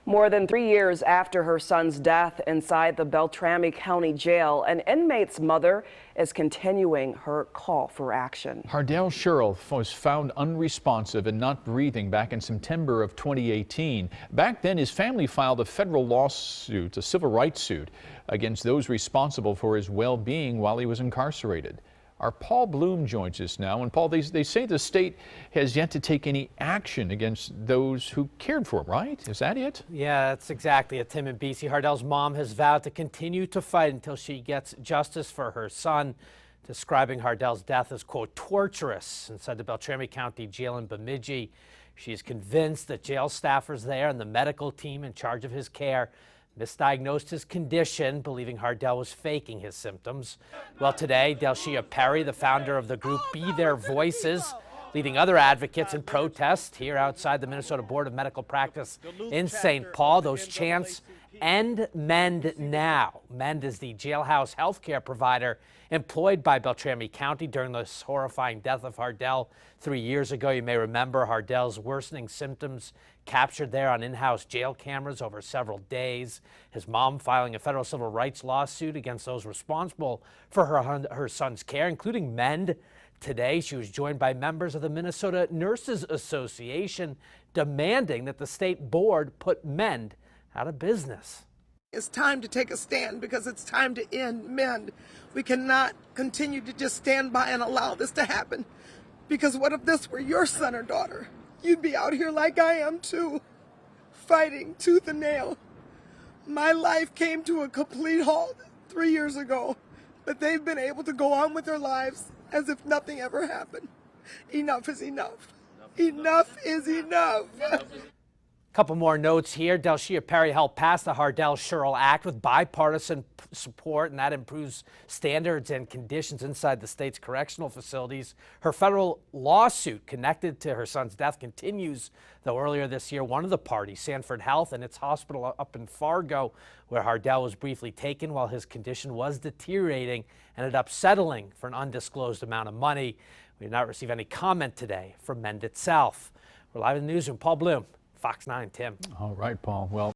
More than 3 years after her son's death inside the Beltrami County Jail, an inmate's mother is continuing her call for action. Hardell Sherrill was found unresponsive and not breathing back in September of 2018. Back then, his family filed a federal lawsuit, a civil rights suit, against those responsible for his well-being while he was incarcerated. Our Paul Bloom joins us now. And Paul, they say the state has yet to take any action against those who cared for him, right? Is that it? Yeah, that's exactly it, Tim and BC. Hardell's mom has vowed to continue to fight until she gets justice for her son, describing Hardell's death as, quote, torturous inside the Beltrami County Jail in Bemidji. She's convinced that jail staffers there and the medical team in charge of his care misdiagnosed his condition, believing Hardell was faking his symptoms. Well, today, Shea Perry, the founder of the group Be Their Voices, leading other advocates in protest here outside the Minnesota Board of Medical Practice in St. Paul. Those chants, "End Mend Now." Mend is the jailhouse healthcare provider employed by Beltrami County during this horrifying death of Hardell 3 years ago. You may remember Hardell's worsening symptoms captured there on in-house jail cameras over several days. His mom filing a federal civil rights lawsuit against those responsible for her son's care, including Mend. Today, she was joined by members of the Minnesota Nurses Association demanding that the state board put Mend out of business. It's time to take a stand because it's time to end Mend. We cannot continue to just stand by and allow this to happen. Because what if this were your son or daughter? You'd be out here like I am too, fighting tooth and nail. My life came to a complete halt 3 years ago, but they've been able to go on with their lives as if nothing ever happened. Enough is enough. Enough is enough. Couple more notes here. Shea Perry helped pass the Hardell-Sherrill Act with bipartisan support, and that improves standards and conditions inside the state's correctional facilities. Her federal lawsuit connected to her son's death continues, though earlier this year, one of the parties, Sanford Health and its hospital up in Fargo, where Hardell was briefly taken while his condition was deteriorating, ended up settling for an undisclosed amount of money. We did not receive any comment today from Mend itself. We're live in the newsroom. Paul Bloom, Fox 9, Tim. All right, Paul. Well.